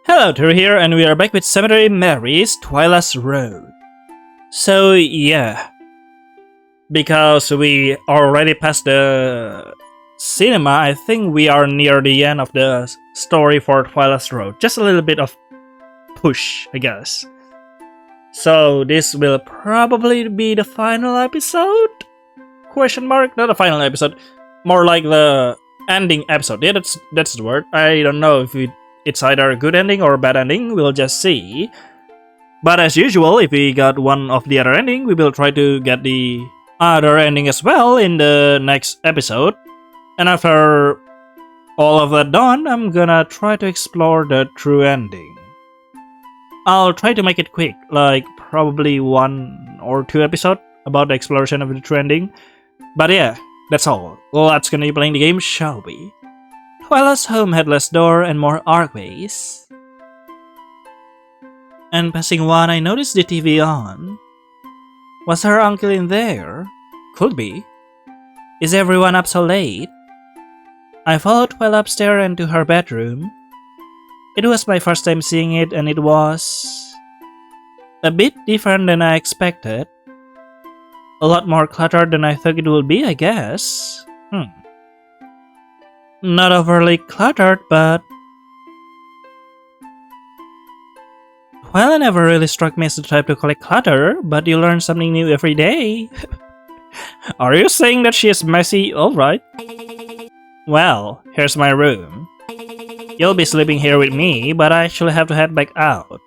Hello, Terry here, and we are back with Cemetery Mary's Twyla's Road. So, yeah, because we already passed the cinema, I think we are near the end of the story for Twyla's Road. Just a little bit of push, I guess. So, this will probably be the final episode? Question mark? Not the final episode, more like the ending episode. Yeah, that's the word. I don't know if it's either a good ending or a bad ending, we'll just see. But as usual, if we got one of the other ending, we will try to get the other ending as well in the next episode. And after all of that done, I'm gonna try to explore the true ending. I'll try to make it quick, like probably 1 or 2 episodes about the exploration of the true ending. But yeah, that's all. Let's continue playing the game, shall we? Twyla's home had less door and more archways. And passing one, I noticed the TV on. Was her uncle in there? Could be. Is everyone up so late? I followed Twyla upstairs and to her bedroom. It was my first time seeing it, and it was a bit different than I expected. A lot more cluttered than I thought it would be, I guess. Not overly cluttered, but Twyla never really struck me as the type to collect clutter, but you learn something new every day. Are you saying that she is messy? Alright. Well, here's my room. You'll be sleeping here with me, but I actually have to head back out.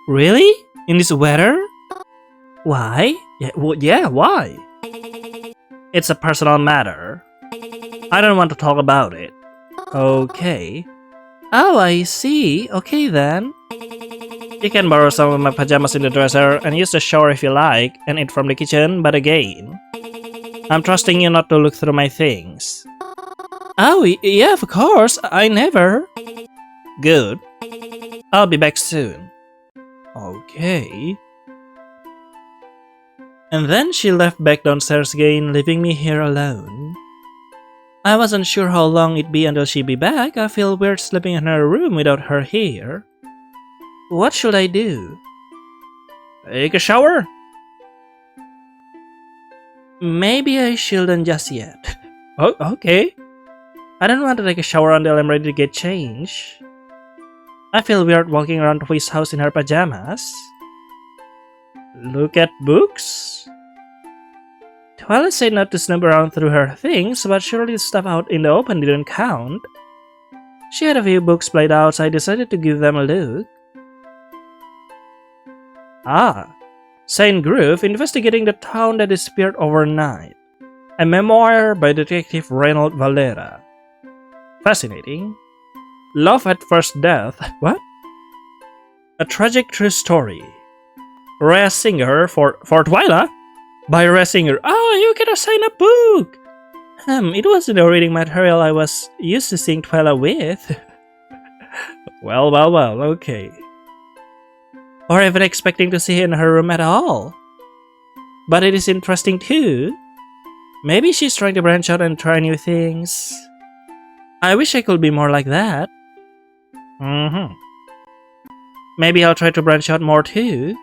Really? In this weather? Why? Yeah, why? It's a personal matter. I don't want to talk about it. Okay. Oh, I see. Okay then. You can borrow some of my pajamas in the dresser and use the shower if you like, and eat from the kitchen, but again, I'm trusting you not to look through my things. Oh, yeah, of course. I never. Good. I'll be back soon. Okay. And then she left back downstairs again, leaving me here alone. I wasn't sure how long it'd be until she'd be back. I feel weird sleeping in her room without her here. What should I do? Take a shower? Maybe I shouldn't just yet. Oh, okay. I don't want to take a shower until I'm ready to get changed. I feel weird walking around Twyla's house in her pajamas. Look at books? Twyla said not to snoop around through her things, but surely the stuff out in the open didn't count. She had a few books played out, so I decided to give them a look. Saint Groove, Investigating the Town That Disappeared Overnight. A memoir by Detective Reginald Valera. Fascinating. Love at First Death. What? A tragic true story. Rhea Singer for Twyla? By Rhea Singer. Oh, you get a sign-up book! It wasn't the reading material I was used to seeing Twyla with. Well, okay. Or even expecting to see her in her room at all. But it is interesting too. Maybe she's trying to branch out and try new things. I wish I could be more like that. Maybe I'll try to branch out more too.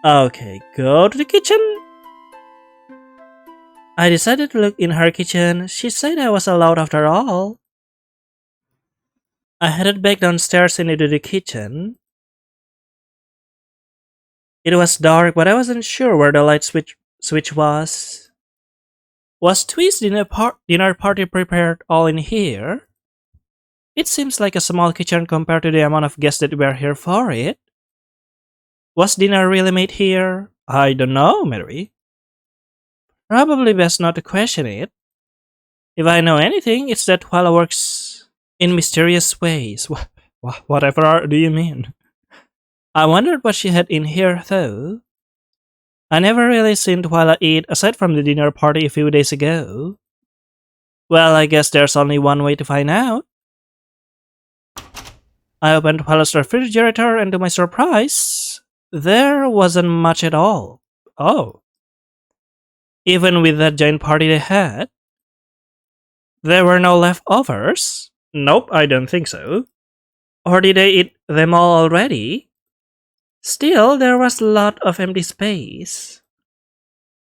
Okay, go to the kitchen. I decided to look in her kitchen. She said I was allowed after all. I headed back downstairs and into the kitchen. It was dark, but I wasn't sure where the light switch was. Was Twyla's dinner party prepared all in here? It seems like a small kitchen compared to the amount of guests that were here for it. Was dinner really made here? I don't know, Mary. Probably best not to question it. If I know anything, it's that Twyla works in mysterious ways. Whatever do you mean? I wondered what she had in here, though. I never really seen Twyla eat aside from the dinner party a few days ago. Well, I guess there's only one way to find out. I opened Twyla's refrigerator, and to my surprise, there wasn't much at all. Oh. Even with that giant party they had. There were no leftovers? Nope, I don't think so. Or did they eat them all already? Still, there was a lot of empty space.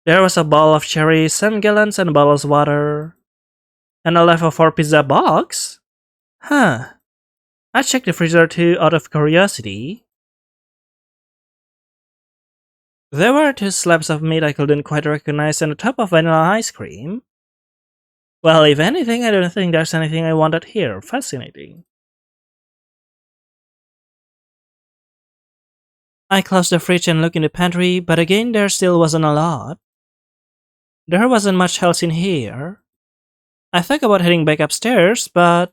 There was a bowl of cherries, some gallons and bottles of water. And a leftover pizza box? Huh. I checked the freezer too out of curiosity. There were two slabs of meat I couldn't quite recognize and a tub of vanilla ice cream. Well, if anything, I don't think there's anything I wanted here. Fascinating. I closed the fridge and looked in the pantry, but again there still wasn't a lot. There wasn't much else in here. I thought about heading back upstairs, but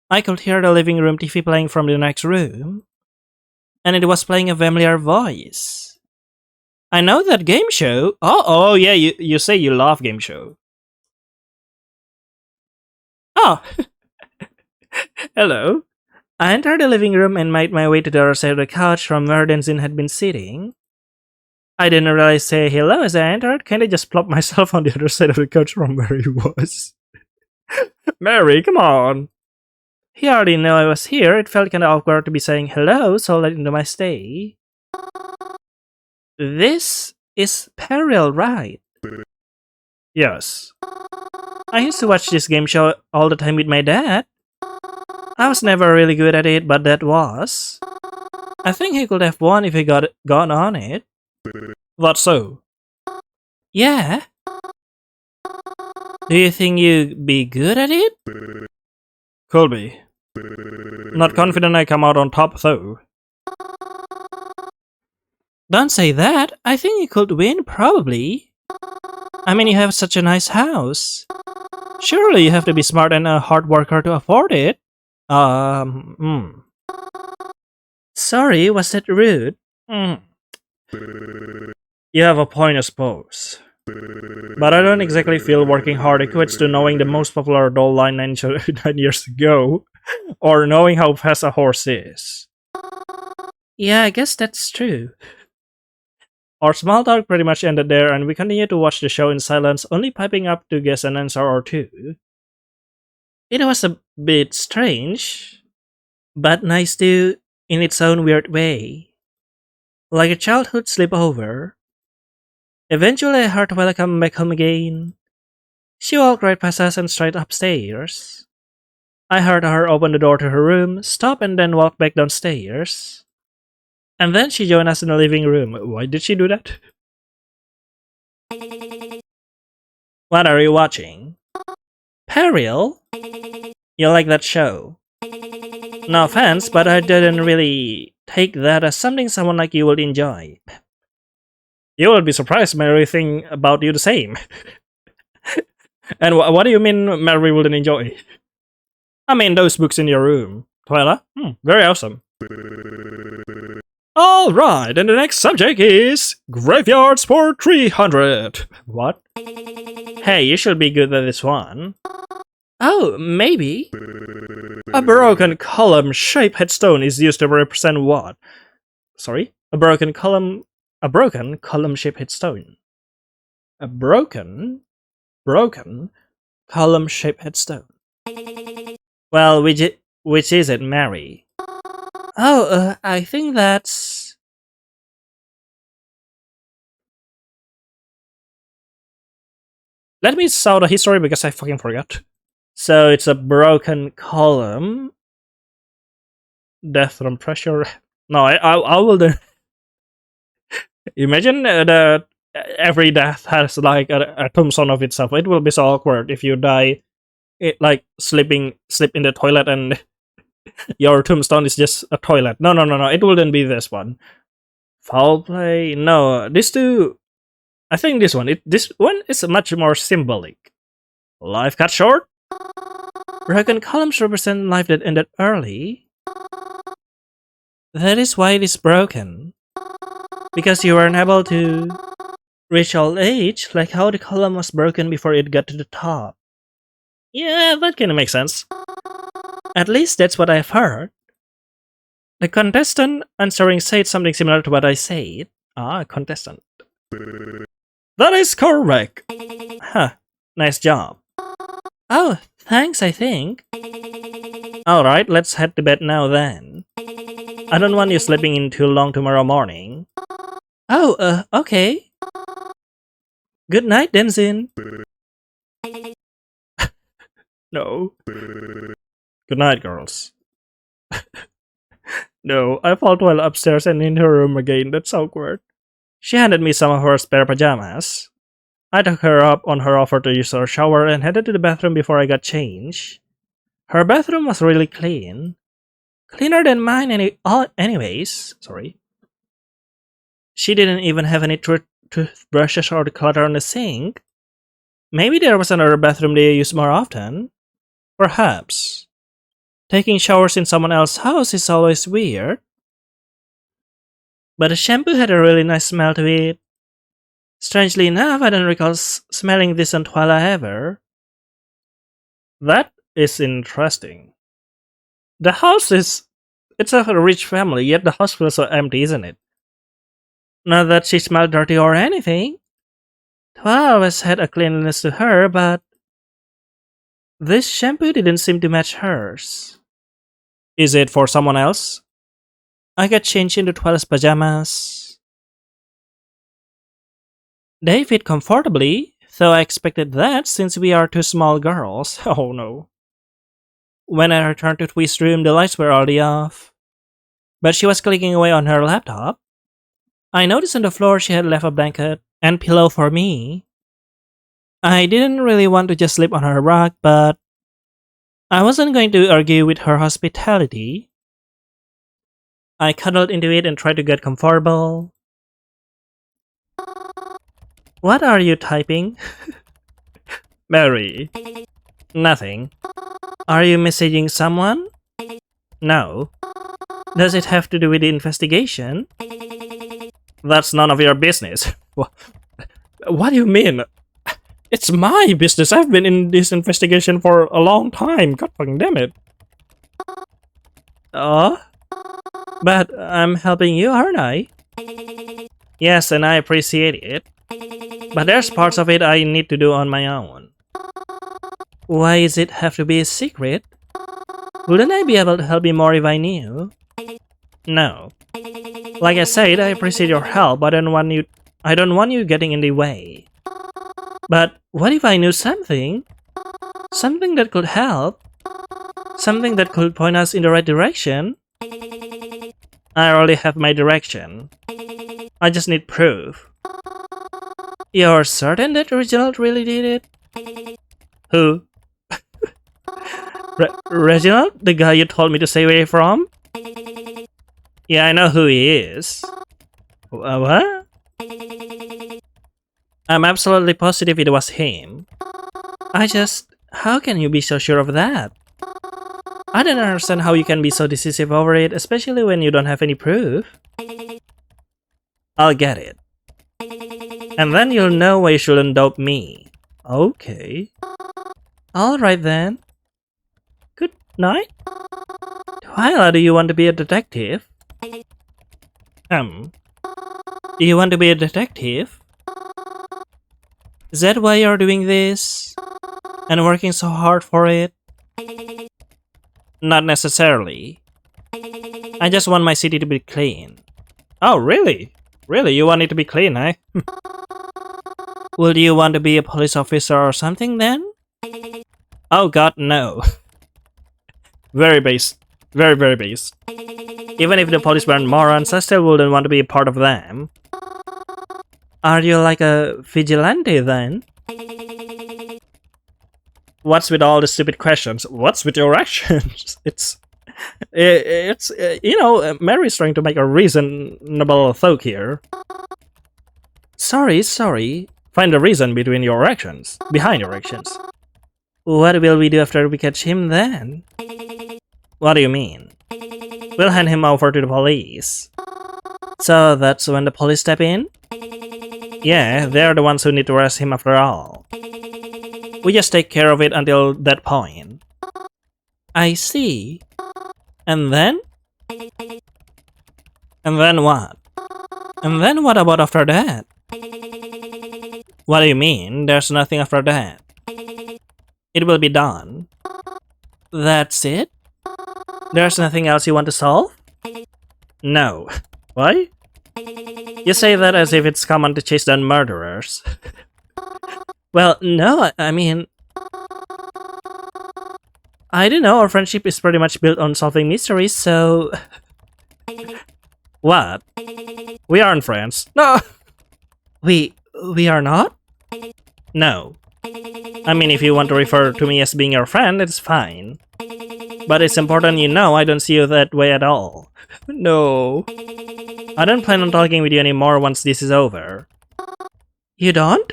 I could hear the living room TV playing from the next room, and it was playing a familiar voice. I know that game show. Oh yeah, you say you love game show. Oh, hello. I entered the living room and made my way to the other side of the couch from where Denzin had been sitting. I didn't really say hello as I entered, kinda just plopped myself on the other side of the couch from where he was. Mary, come on! He already knew I was here, it felt kinda awkward to be saying hello so late into my stay. This is Peril, right? Yes. I used to watch this game show all the time with my dad. I was never really good at it, but Dad was. I think he could have won if he got on it. What so? Yeah. Do you think you'd be good at it? Could be. Not confident I come out on top though. Don't say that. I think you could win, probably. I mean, you have such a nice house. Surely you have to be smart and a hard worker to afford it. Sorry, was that rude? You have a point, I suppose. But I don't exactly feel working hard equates to knowing the most popular doll line 9 years ago, or knowing how fast a horse is. Yeah, I guess that's true. Our small talk pretty much ended there, and we continued to watch the show in silence, only piping up to guess an answer or two. It was a bit strange, but nice too, in its own weird way. Like a childhood sleepover. Eventually I heard Twyla come back home again. She walked right past us and straight upstairs. I heard her open the door to her room, stop and then walk back downstairs. And then she joined us in the living room. Why did she do that? What are you watching? Peril? You like that show? No offense, but I didn't really take that as something someone like you would enjoy. You will be surprised Mary think about you the same. And what do you mean Mary wouldn't enjoy? I mean those books in your room. Twyla? Very awesome. Alright, and the next subject is Graveyards for 300. What? Hey, you should be good at this one. Oh, maybe. A broken column-shaped headstone is used to represent what? Sorry? A broken column-shaped headstone. A broken column-shaped headstone. Well, which is it, Mary? Oh, I think that's... Let me saw the history because I fucking forgot. So it's a broken column. Death from pressure. No, I will do. Imagine that every death has like a tombstone of itself. It will be so awkward if you die, like slip in the toilet and your tombstone is just a toilet. No. It wouldn't be this one. Foul play. No, these two. I think this one. This one is much more symbolic. Life cut short. Broken columns represent life that ended early. That is why it is broken. Because you weren't able to reach old age, like how the column was broken before it got to the top. Yeah, that kinda makes sense. At least that's what I've heard. The contestant answering said something similar to what I said. Contestant. That is correct. Huh, nice job. Oh, thanks, I think. Alright, let's head to bed now then. I don't want you sleeping in too long tomorrow morning. Oh, okay. Good night, Denzin. No. Good night, girls. No, I followed Twyla upstairs and in her room again. That's awkward. She handed me some of her spare pajamas. I took her up on her offer to use her shower and headed to the bathroom before I got changed. Her bathroom was really clean. Cleaner than mine anyways. Sorry. She didn't even have any toothbrushes or clutter on the sink. Maybe there was another bathroom they used more often. Perhaps. Taking showers in someone else's house is always weird. But the shampoo had a really nice smell to it. Strangely enough, I don't recall smelling this on Twyla ever. That is interesting. The house it's a rich family, yet the house feels so empty, isn't it? Not that she smelled dirty or anything. Twyla always had a cleanliness to her, but this shampoo didn't seem to match hers. Is it for someone else? I got changed into Twyla's pajamas. They fit comfortably, though I expected that since we are two small girls. Oh no. When I returned to Twy's room, the lights were already off. But she was clicking away on her laptop. I noticed on the floor she had left a blanket and pillow for me. I didn't really want to just sleep on her rug, but I wasn't going to argue with her hospitality. I cuddled into it and tried to get comfortable. What are you typing? Mary. Nothing. Are you messaging someone? No. Does it have to do with the investigation? That's none of your business. What do you mean? It's my business. I've been in this investigation for a long time. God fucking damn it. Oh? But I'm helping you, aren't I? Yes, and I appreciate it. But there's parts of it I need to do on my own. Why does it have to be a secret? Wouldn't I be able to help you more if I knew? No. Like I said, I appreciate your help, but I don't want you getting in the way. But what if I knew something? Something that could help? Something that could point us in the right direction? I already have my direction. I just need proof. You're certain that Reginald really did it? Who? Reginald? The guy you told me to stay away from? Yeah, I know who he is. What? I'm absolutely positive it was him. How can you be so sure of that? I don't understand how you can be so decisive over it, especially when you don't have any proof. I'll get it. And then you'll know why you shouldn't doubt me. Okay. Alright then. Good night. Twyla, do you want to be a detective? Do you want to be a detective? Is that why you're doing this? And working so hard for it? Not necessarily. I just want my city to be clean. Oh, really? Really, you want it to be clean, eh? Would you want to be a police officer or something then? Oh god, no. Very base. Very, very base. Even if the police weren't morons, I still wouldn't want to be a part of them. Are you like a vigilante then? What's with all the stupid questions? What's with your actions? It's Mary's trying to make a reasonable thought here. Sorry. Find the reason behind your actions. What will we do after we catch him then? What do you mean? We'll hand him over to the police. So that's when the police step in? Yeah, they're the ones who need to arrest him after all. We just take care of it until that point. I see. And then? And then what? And then what about after that? What do you mean? There's nothing after that. it will be done. That's it? There's nothing else you want to solve? No. Why? You say that as if it's common to chase down murderers. Well, no, I mean, I don't know, our friendship is pretty much built on solving mysteries, so... What? We aren't friends. No! We are not? No. I mean, if you want to refer to me as being your friend, it's fine. But it's important you know I don't see you that way at all. No. I don't plan on talking with you anymore once this is over. You don't?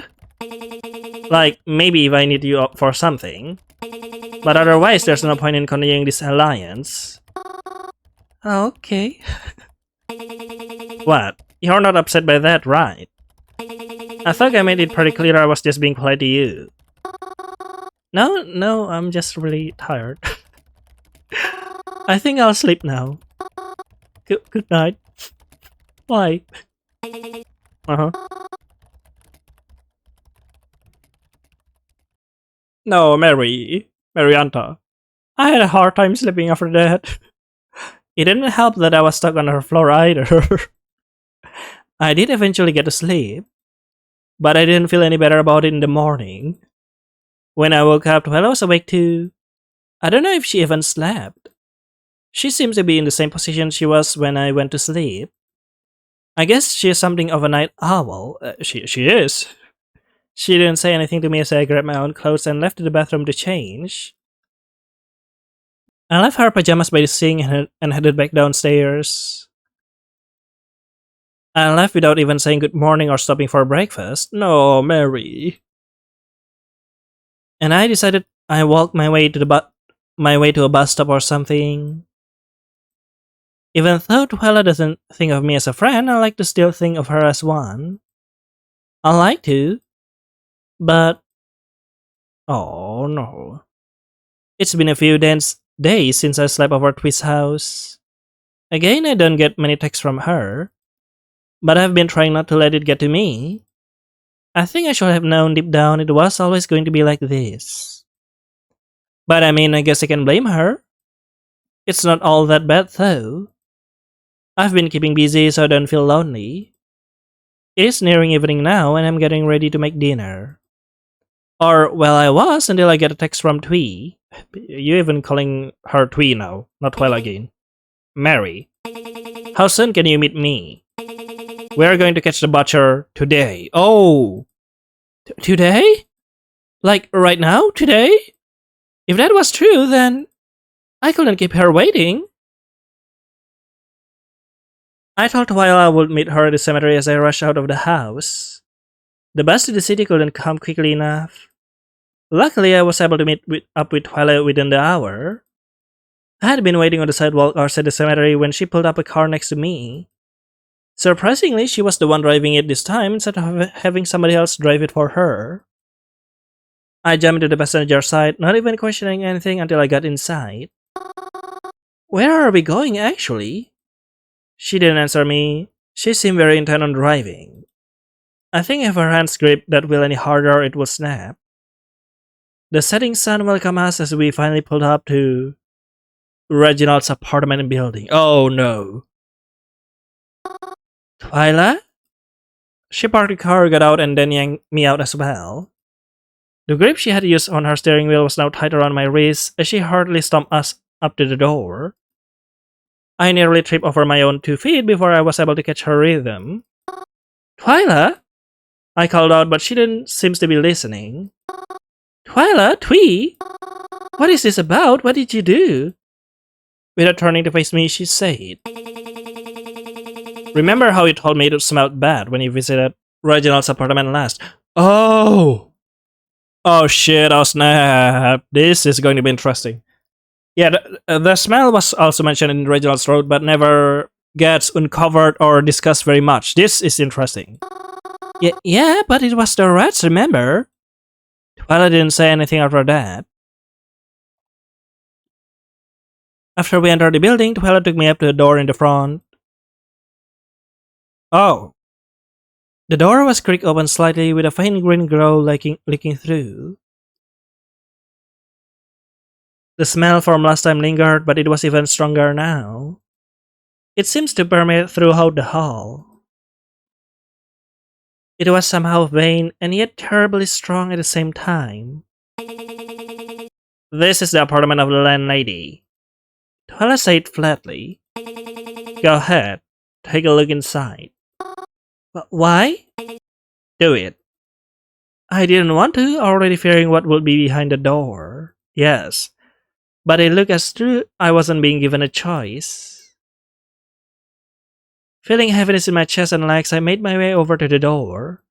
Like, maybe if I need you up for something. But otherwise, there's no point in continuing this alliance. Okay. What? You're not upset by that, right? I thought I made it pretty clear I was just being polite to you. No, I'm just really tired. I think I'll sleep now. Good night. Bye. Uh-huh. No, Marianta. I had a hard time sleeping after that. It didn't help that I was stuck on her floor either. I did eventually get to sleep, but I didn't feel any better about it in the morning. When I woke up, Twyla was awake too. I don't know if she even slept. She seems to be in the same position she was when I went to sleep. I guess she is something of a night owl. She is. She didn't say anything to me as I grabbed my own clothes and left to the bathroom to change. I left her pajamas by the sink and headed back downstairs. I left without even saying good morning or stopping for breakfast. No, Mary. And I decided I walked my way to a bus stop or something. Even though Twyla doesn't think of me as a friend, I like to still think of her as one. I like to, but oh no. It's been a few days since I slept over at Twy's house. Again, I don't get many texts from her, but I've been trying not to let it get to me. I think I should have known deep down it was always going to be like this. But I mean, I guess I can blame her. It's not all that bad though. I've been keeping busy so I don't feel lonely. It is nearing evening now and I'm getting ready to make dinner. Or, well, I was until I get a text from Twy. You even calling her Twy now, not Twyla again. Mary, how soon can you meet me? We're going to catch the butcher today. Oh! Today? Like, right now? Today? If that was true, then I couldn't keep her waiting. I told Twyla I would meet her at the cemetery as I rushed out of the house. The bus to the city couldn't come quickly enough. Luckily, I was able to meet up with Twyla within the hour. I had been waiting on the sidewalk outside the cemetery when she pulled up a car next to me. Surprisingly, she was the one driving it this time instead of having somebody else drive it for her. I jumped into the passenger side, not even questioning anything until I got inside. Where are we going, actually? She didn't answer me. She seemed very intent on driving. I think if her hands grip that wheel any harder, it will snap. The setting sun welcomed us as we finally pulled up to Reginald's apartment building. Oh no. Twyla? She parked the car, got out, and then yanked me out as well. The grip she had used on her steering wheel was now tight around my wrist as she hurriedly stomped us up to the door. I nearly tripped over my own 2 feet before I was able to catch her rhythm. Twyla? I called out, but she didn't seem to be listening. Twyla, Twy? What is this about? What did you do? Without turning to face me, she said, remember how you told me it smelled bad when you visited Reginald's apartment last? Oh! Oh shit, oh snap. This is going to be interesting. Yeah, the smell was also mentioned in Reginald's Road, but never gets uncovered or discussed very much. This is interesting. Yeah, but it was the rats, remember? Twyla didn't say anything after that. After we entered the building, Twyla took me up to the door in the front. Oh. The door was creaked open slightly with a faint green glow leaking through. The smell from last time lingered, but it was even stronger now. It seems to permeate throughout the hall. It was somehow vain and yet terribly strong at the same time. This is the apartment of the landlady, Twyla said flatly. Go ahead, take a look inside. Why? Do it. I didn't want to, already fearing what would be behind the door. Yes, but it looked as though I wasn't being given a choice. Feeling heaviness in my chest and legs, I made my way over to the door.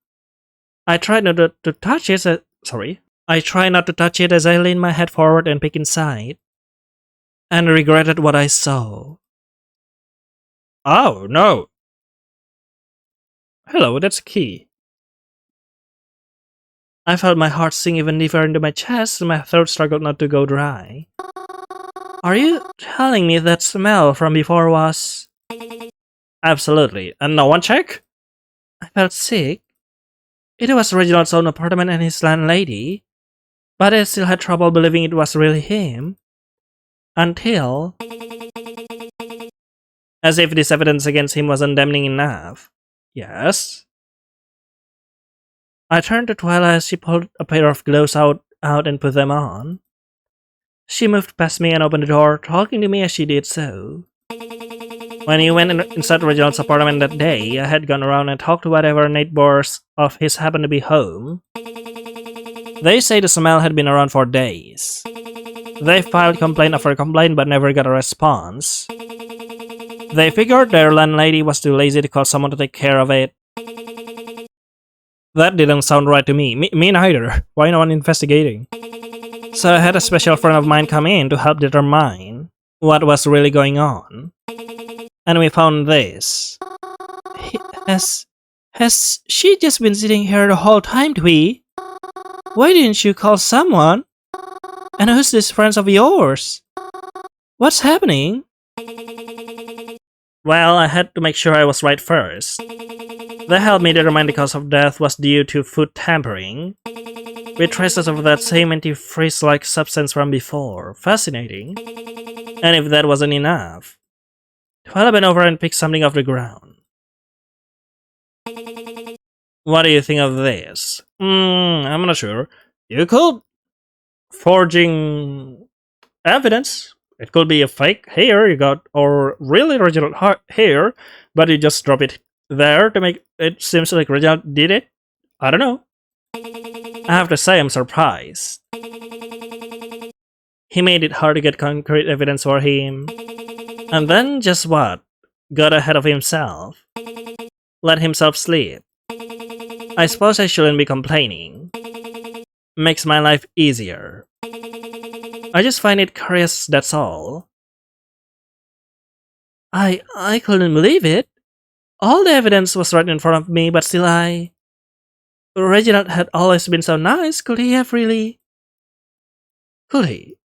I tried not to touch it. I tried not to touch it as I leaned my head forward and peeked inside, and regretted what I saw. Oh no! Hello, that's a key. I felt my heart sink even deeper into my chest and my throat struggled not to go dry. Are you telling me that smell from before was... Absolutely. And no one checked? I felt sick. It was Reginald's own apartment and his landlady, but I still had trouble believing it was really him. Until... As if this evidence against him wasn't damning enough. Yes? I turned to Twyla as she pulled a pair of gloves out and put them on. She moved past me and opened the door, talking to me as she did so. When he went inside Reginald's apartment that day, I had gone around and talked to whatever neighbors of his happened to be home. They say the smell had been around for days. They filed complaint after complaint but never got a response. They figured their landlady was too lazy to call someone to take care of it. That didn't sound right to me. Me neither. Why no one investigating? So I had a special friend of mine come in to help determine what was really going on. And we found this. Has she just been sitting here the whole time, Twee? Why didn't you call someone? And who's this friend of yours? What's happening? Well, I had to make sure I was right first. They helped me determine the cause of death was due to food tampering, with traces of that same antifreeze-like substance from before. Fascinating. And if that wasn't enough, Twyla bent over and picked something off the ground. What do you think of this? I'm not sure. You could... Forging... evidence. It could be a fake hair you got, or really original hair, but you just drop it there to make it seems like Reginald did it? I don't know. I have to say I'm surprised. He made it hard to get concrete evidence for him. And then just what? Got ahead of himself. Let himself sleep. I suppose I shouldn't be complaining. Makes my life easier. I just find it curious, that's all. I couldn't believe it. All the evidence was right in front of me, but still Reginald had always been so nice, could he have really? Could he?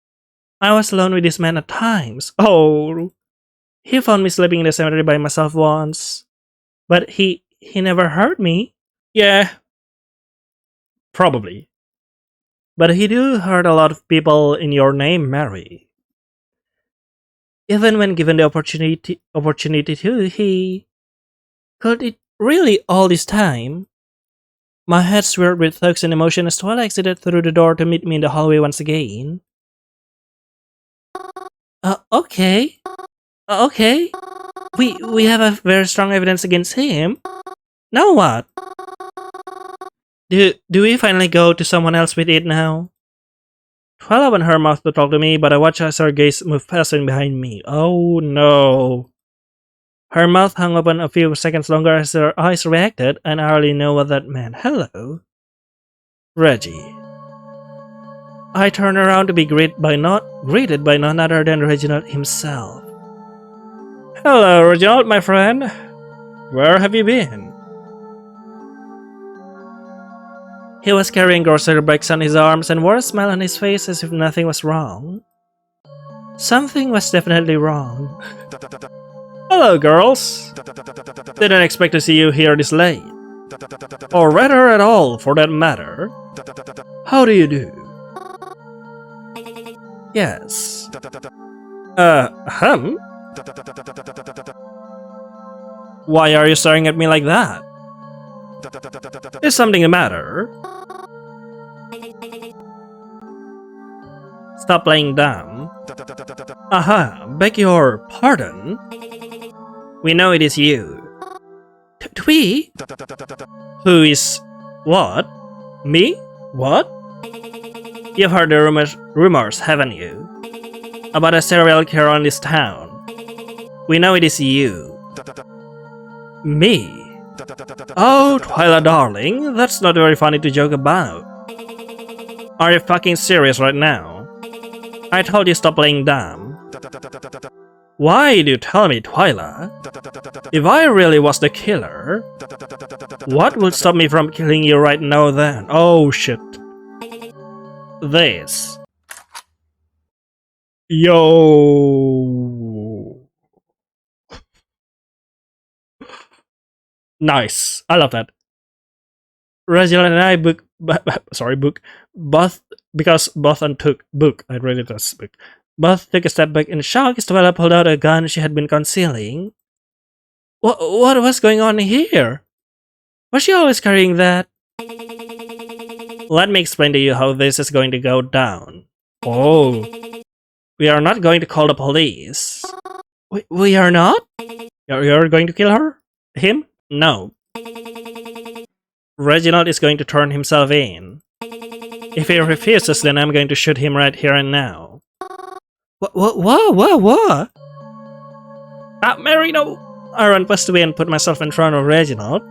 I was alone with this man at times. Oh, he found me sleeping in the cemetery by myself once. But he never hurt me. Yeah. Probably. But he do hurt a lot of people in your name, Mary. Even when given the opportunity to, he... Could it really all this time? My head swirled with thoughts and emotion as Twyla exited through the door to meet me in the hallway once again. Okay. Okay. We have a very strong evidence against him. Now what? Do we finally go to someone else with it now? Twyla opened her mouth to talk to me, but I watched as her gaze moved past and behind me. Oh no. Her mouth hung open a few seconds longer as her eyes reacted, and I already know what that meant. Hello. Reggie. I turned around to be greeted by none other than Reginald himself. Hello, Reginald, my friend. Where have you been? He was carrying grocery bags on his arms and wore a smile on his face as if nothing was wrong. Something was definitely wrong. Hello, girls. Didn't expect to see you here this late. Or rather at all, for that matter. How do you do? Yes. Hum? Why are you staring at me like that? Is something the matter? Stop playing dumb. Aha, beg your pardon? We know it is you. Twee? Who is... what? Me? What? You've heard the rumors, haven't you? About a serial killer in this town. We know it is you. Me? Oh, Twyla darling, that's not very funny to joke about. Are you fucking serious right now? I told you stop playing dumb. Why do you tell me, Twyla? If I really was the killer, what will stop me from killing you right now then? Oh shit. This. Yo. Nice. I love that. Reginald and I book, both, because both and took, book, I read it as book. Both took a step back in shock as Twyla pulled out a gun she had been concealing. What was going on here? Was she always carrying that? Let me explain to you how this is going to go down. Oh. We are not going to call the police. We are not? You're going to kill her? Him? No. Reginald is going to turn himself in. If he refuses, then I'm going to shoot him right here and now. What? Mary, no! I ran past away and put myself in front of Reginald.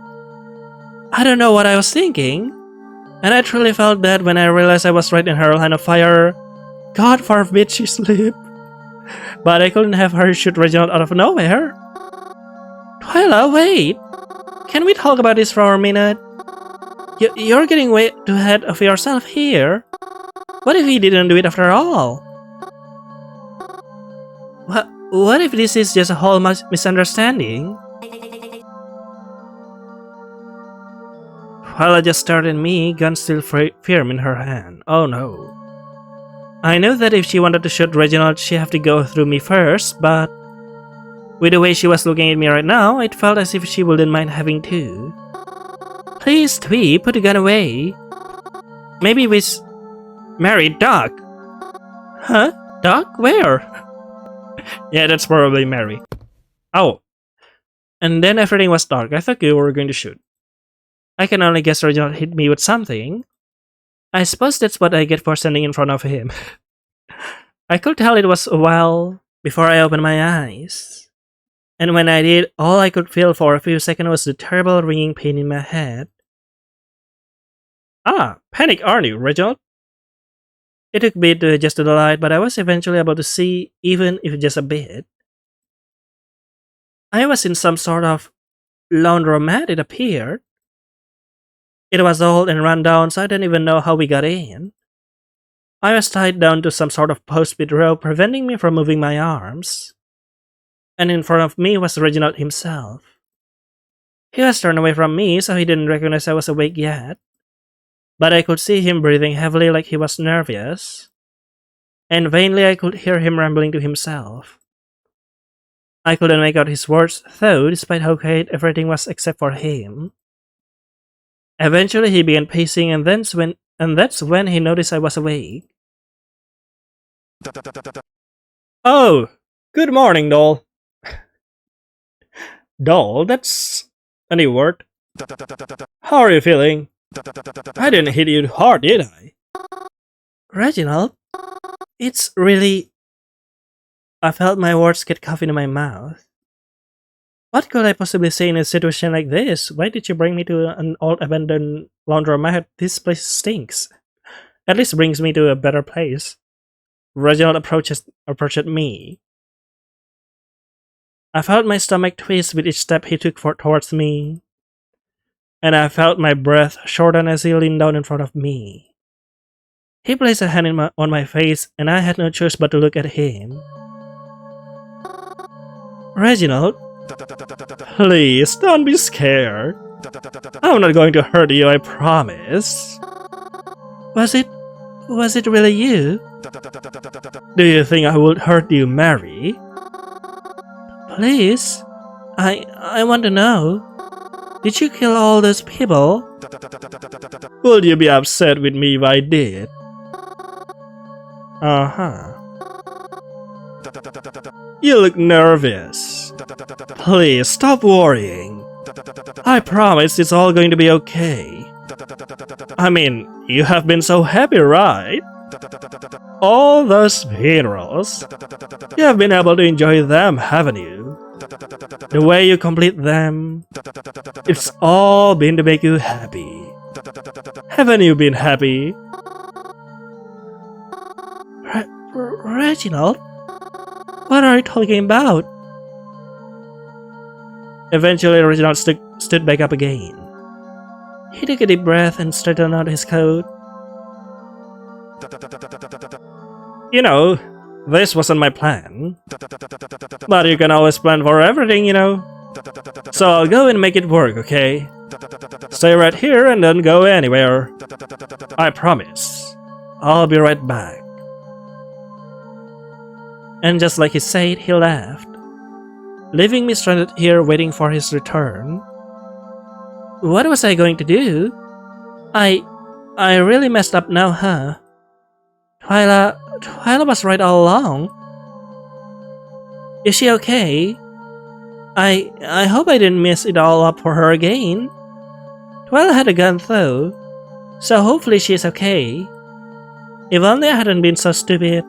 I don't know what I was thinking. And I truly felt bad when I realized I was right in her line of fire. God forbid she slipped. But I couldn't have her shoot Reginald out of nowhere. Twyla, wait! Can we talk about this for a minute? You're getting way too ahead of yourself here. What if he didn't do it after all? What if this is just a whole misunderstanding? Twyla just stared at me, gun still firm in her hand. Oh no. I knew that if she wanted to shoot Reginald, she'd have to go through me first, but with the way she was looking at me right now, it felt as if she wouldn't mind having to. Please, Twee, put the gun away. Maybe we married Doc. Huh? Doc? Where? Yeah, that's probably Mary. Oh. And then everything was dark. I thought you were going to shoot. I can only guess Reginald hit me with something. I suppose that's what I get for standing in front of him. I could tell it was a while before I opened my eyes. And when I did, all I could feel for a few seconds was the terrible ringing pain in my head. Ah, panic, aren't you, Reginald? It took a bit to adjust to the light, but I was eventually able to see, even if just a bit. I was in some sort of laundromat, it appeared. It was old and run down, so I didn't even know how we got in. I was tied down to some sort of post with rope, preventing me from moving my arms. And in front of me was Reginald himself. He was turned away from me, so he didn't recognize I was awake yet. But I could see him breathing heavily like he was nervous. And vainly I could hear him rambling to himself. I couldn't make out his words, though, despite how quiet everything was except for him. Eventually he began pacing, and that's when he noticed I was awake. Oh, good morning, doll. Doll, that's a new word. How are you feeling? I didn't hit you hard, did I? Reginald, it's really... I felt my words get caught in my mouth. What could I possibly say in a situation like this? Why did you bring me to an old abandoned laundromat? This place stinks. At least brings me to a better place. Reginald approached me. I felt my stomach twist with each step he took towards me. And I felt my breath shorten as he leaned down in front of me. He placed a hand on my face, and I had no choice but to look at him. Reginald, please don't be scared. I'm not going to hurt you, I promise. Was it really you? Do you think I would hurt you, Mary? Please, I want to know. Did you kill all those people? Would you be upset with me if I did? Uh-huh. You look nervous. Please stop worrying. I promise it's all going to be okay. I mean, you have been so happy, right? All those funerals. You have been able to enjoy them, haven't you? The way you complete them. It's all been to make you happy. Haven't you been happy? Reginald? What are you talking about? Eventually, Reginald stood back up again. He took a deep breath and straightened out his coat. You know, this wasn't my plan. But you can always plan for everything, you know. So I'll go and make it work, okay? Stay right here and don't go anywhere. I promise. I'll be right back. And just like he said, he left, leaving me stranded here waiting for his return. What was I going to do? I really messed up now, huh? Twyla was right all along. Is she okay? I hope I didn't mess it all up for her again. Twyla had a gun though, so hopefully she's okay. If only I hadn't been so stupid.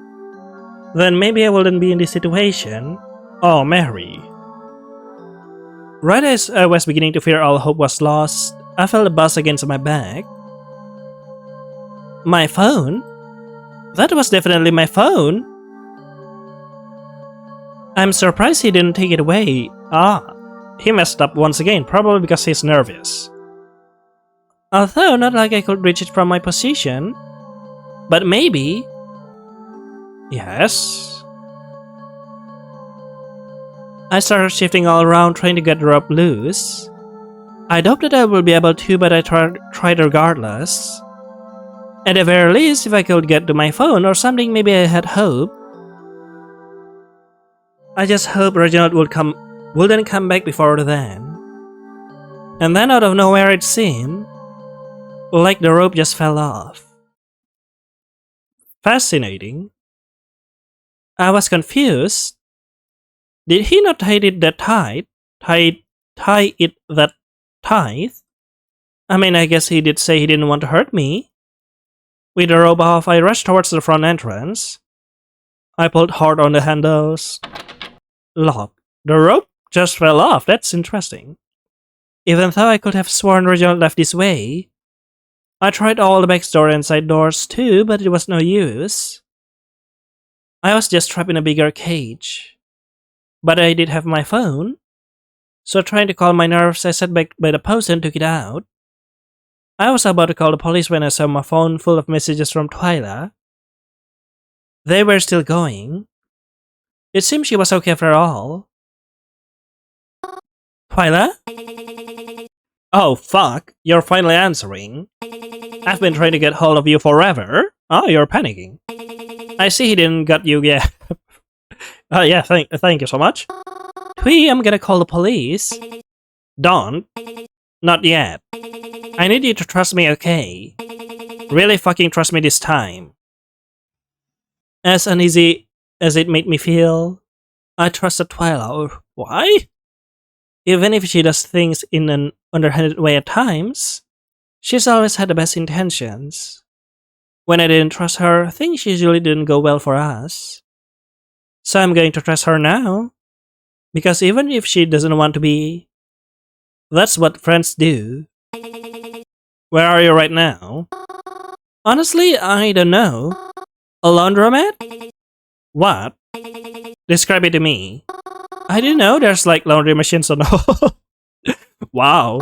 Then maybe I wouldn't be in this situation. Oh, Mary. Right as I was beginning to fear all hope was lost, I felt a buzz against my back. My phone? That was definitely my phone. I'm surprised he didn't take it away. He messed up once again, probably because he's nervous. Although not like I could reach it from my position. But maybe... Yes. I started shifting all around trying to get the rope loose. I hoped that I will be able to, but I tried regardless. At the very least, if I could get to my phone or something, maybe I had hope. I just hope Reginald wouldn't come back before then. And then out of nowhere it seemed like the rope just fell off. Fascinating. I was confused. Did he not tie it that tight? Tie it that tight? I mean, I guess he did say he didn't want to hurt me. With the rope off, I rushed towards the front entrance. I pulled hard on the handles. Lock. The rope just fell off. That's interesting. Even though I could have sworn Reginald left this way, I tried all the back door and side doors too, but it was no use. I was just trapped in a bigger cage. But I did have my phone, so trying to calm my nerves, I sat back by the post and took it out. I was about to call the police when I saw my phone full of messages from Twyla. They were still going. It seemed she was okay after all. Twyla? Oh fuck, you're finally answering. I've been trying to get hold of you forever. Oh, you're panicking. I see he didn't got you yet. Yeah, thank you so much. Twee, I'm gonna call the police. Don't. Not yet. I need you to trust me, okay? Really fucking trust me this time. As uneasy as it made me feel, I trusted Twyla. Why? Even if she does things in an underhanded way at times, she's always had the best intentions. When I didn't trust her, things usually didn't go well for us. So I'm going to trust her now. Because even if she doesn't want to be, that's what friends do. Where are you right now? Honestly, I don't know. A laundromat? What? Describe it to me. I didn't know there's like laundry machines and all. Wow.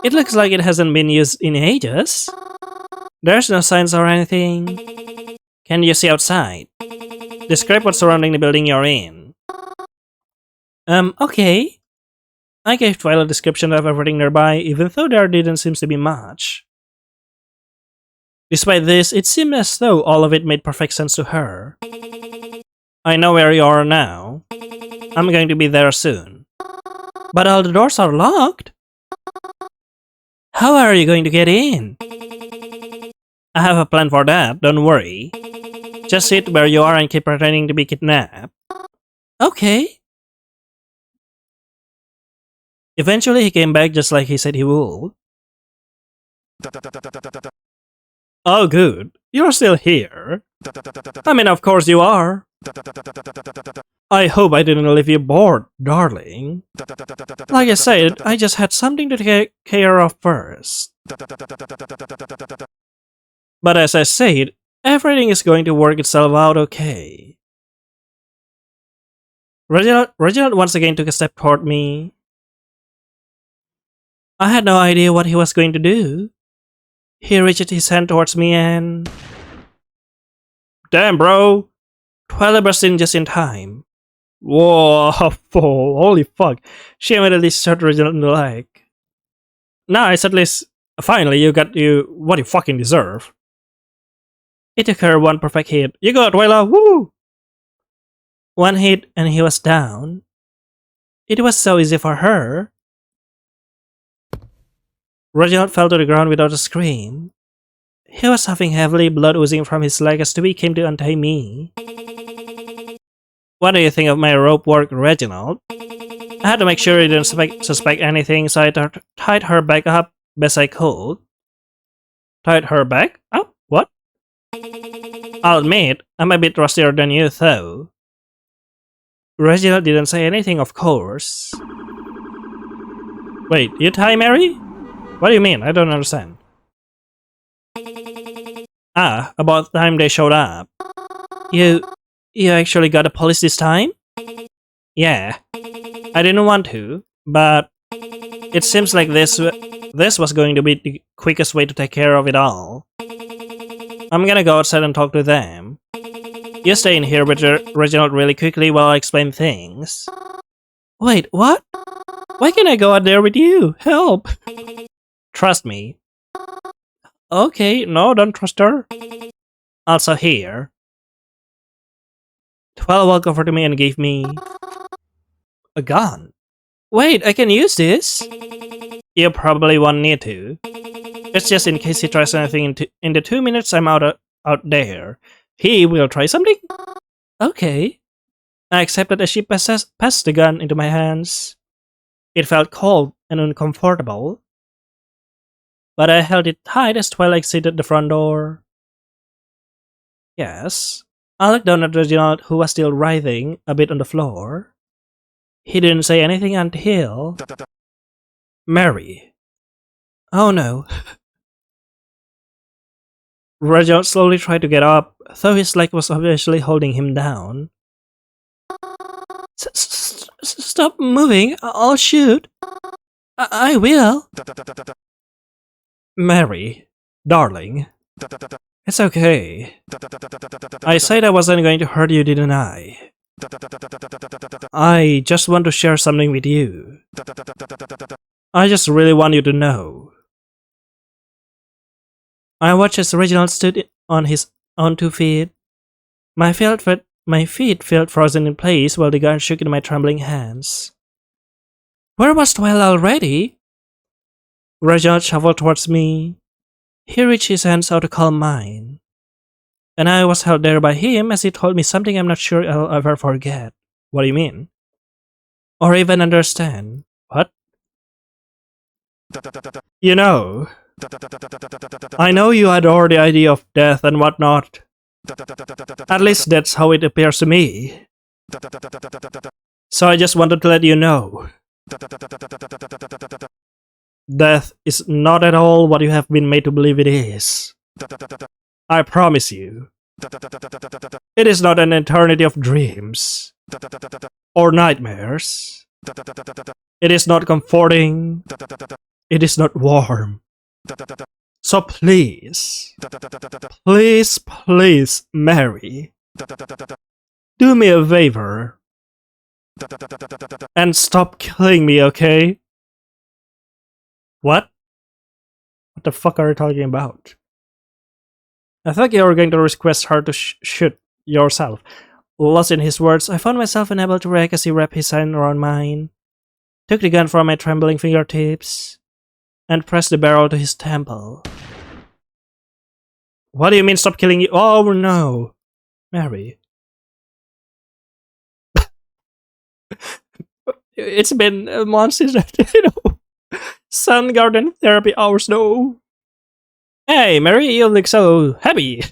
It looks like it hasn't been used in ages. There's no signs or anything. Can you see outside? Describe what's surrounding the building you're in. Okay. I gave Twyla a description of everything nearby, even though there didn't seem to be much. Despite this, it seemed as though all of it made perfect sense to her. I know where you are now. I'm going to be there soon. But all the doors are locked. How are you going to get in? I have a plan for that, don't worry. Just sit where you are and keep pretending to be kidnapped. Okay. Eventually he came back just like he said he would. Oh good, you're still here. I mean, of course you are. I hope I didn't leave you bored, darling. Like I said, I just had something to take care of first. But as I said, everything is going to work itself out okay. Reginald once again took a step toward me. I had no idea what he was going to do. He reached his hand towards me and... Damn, bro! Twyla burst in just in time. Whoa, holy fuck. She immediately shot Reginald in the leg. Nice, at least, finally you got what you fucking deserve. It took her one perfect hit. You got Twyla, woo! One hit and he was down. It was so easy for her. Reginald fell to the ground without a scream. He was huffing heavily, blood oozing from his leg as Toby came to untie me. What do you think of my rope work, Reginald? I had to make sure he didn't suspect anything, so I tied her back up best I could. Tied her back up? What? I'll admit, I'm a bit rustier than you, though. Reginald didn't say anything, of course. Wait, you tie Mary? What do you mean? I don't understand. Ah, about the time they showed up. You actually got the police this time? Yeah. I didn't want to, but it seems like this was going to be the quickest way to take care of it all. I'm gonna go outside and talk to them. You stay in here with Reginald really quickly while I explain things. Wait, what? Why can't I go out there with you? Help! Trust me. Okay, no, don't trust her. Also here. Twyla walked over to me and gave me a gun. Wait, I can use this? You probably won't need to. It's just in case he tries anything in the 2 minutes I'm out there. He will try something? Okay. I accepted as she passed the gun into my hands. It felt cold and uncomfortable. But I held it tight as Twyla exited the front door. Yes. I looked down at Reginald, who was still writhing a bit on the floor. He didn't say anything until... Mary. Oh no. Reginald slowly tried to get up, though his leg was obviously holding him down. Stop moving, I'll shoot. I will. Mary, darling. It's okay. I said I wasn't going to hurt you, didn't I? I just want to share something with you. I just really want you to know. I watched as Reginald stood on his own 2 feet. My feet felt frozen in place while the gun shook in my trembling hands. Where was Twyla already? Reginald shuffled towards me. He reached his hands out to calm mine. And I was held there by him as he told me something I'm not sure I'll ever forget. What do you mean? Or even understand. What? You know, I know you adore the idea of death and whatnot. At least that's how it appears to me. So I just wanted to let you know. Death is not at all what you have been made to believe it is. I promise you. It is not an eternity of dreams. Or nightmares. It is not comforting. It is not warm. So please, please, Mary, do me a favor and stop killing me, okay? What? What the fuck are you talking about? I thought you were going to request her to shoot yourself. Lost in his words, I found myself unable to react as he wrapped his hand around mine, took the gun from my trembling fingertips, and pressed the barrel to his temple. What do you mean stop killing you? Oh no! Mary. It's been a month since Sun Garden therapy hours though. Hey Mary, you look so happy.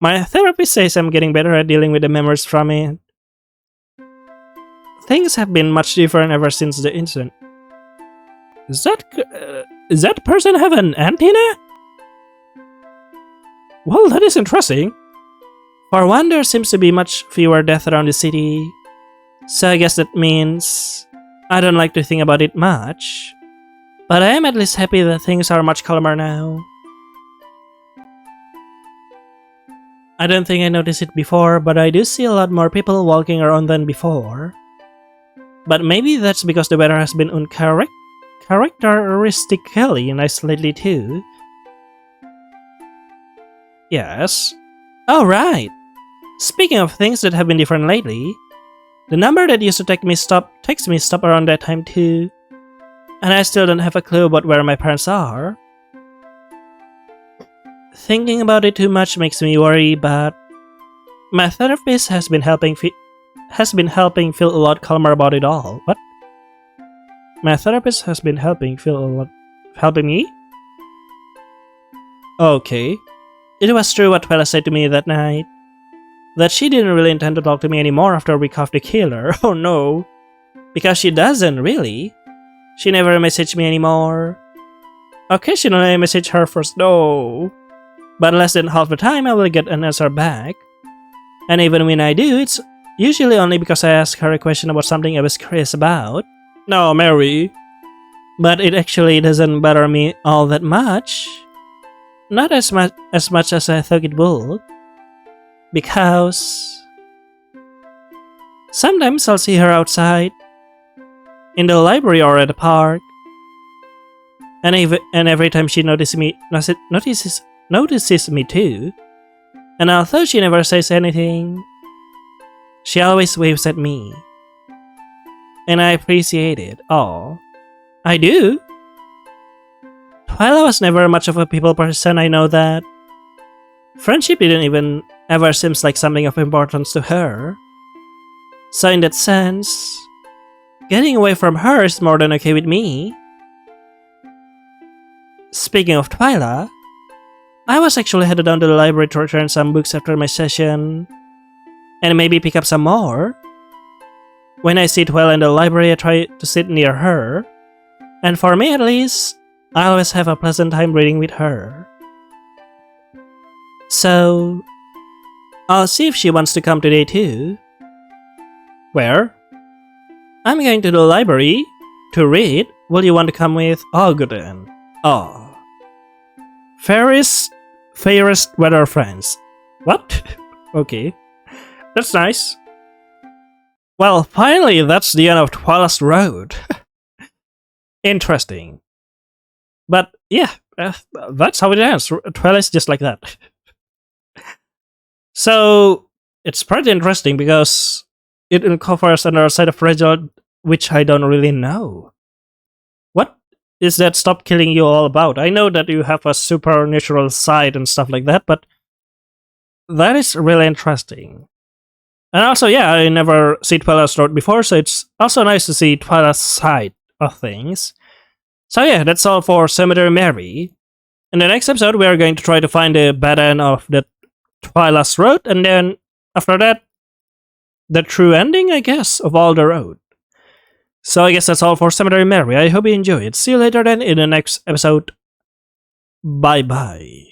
My therapist says I'm getting better at dealing with the memories from it. Things have been much different ever since the incident. Does that person have an antenna? Well, that is interesting. For one, there seems to be much fewer deaths around the city. So I guess that means I don't like to think about it much. But I am at least happy that things are much calmer now. I don't think I noticed it before, but I do see a lot more people walking around than before. But maybe that's because the weather has been uncharacteristically nice lately too. Yes. Oh right. Speaking of things that have been different lately, the number that used to text me stop around that time too. And I still don't have a clue about where my parents are. Thinking about it too much makes me worry, but my therapist has been helping feel a lot calmer about it all. What? My therapist has been helping me? Okay. It was true what Twyla said to me that night. That she didn't really intend to talk to me anymore after we caught the killer. Oh no. Because she doesn't really. She never messaged me anymore. Occasionally I message her first though. But less than half the time I will get an answer back. And even when I do, it's usually only because I ask her a question about something I was curious about. No, Mary. But it actually doesn't bother me all that much. Not as much as I thought it would. Because sometimes I'll see her outside, in the library or at the park. And every time she notices me too. And although she never says anything, she always waves at me. And I appreciate it. Oh, I do. Twyla was never much of a people person, I know that. Friendship didn't even ever seems like something of importance to her. So in that sense, getting away from her is more than okay with me. Speaking of Twyla, I was actually headed down to the library to return some books after my session, and maybe pick up some more. When I see Twyla in the library, I try to sit near her, and for me at least, I always have a pleasant time reading with her. So, I'll see if she wants to come today too. Where? I'm going to the library to read. Will you want to come with? Oh, good then. Oh. Fairest weather friends. What? Okay. That's nice. Well, finally, that's the end of Twyla's Road. Interesting. But yeah, that's how it ends. Twyla's just like that. So, it's pretty interesting because it uncovers another side of Reginald, which I don't really know. What is that stop killing you all about? I know that you have a supernatural side and stuff like that, but that is really interesting. And also, yeah, I never see Twyla's Road before, so it's also nice to see Twyla's side of things. So yeah, that's all for Cemetery Mary. In the next episode, we are going to try to find the bad end of the Twyla's Road, and then after that, the true ending, I guess, of all the road. So I guess that's all for Cemetery Mary. I hope you enjoy it. See you later then in the next episode. Bye bye.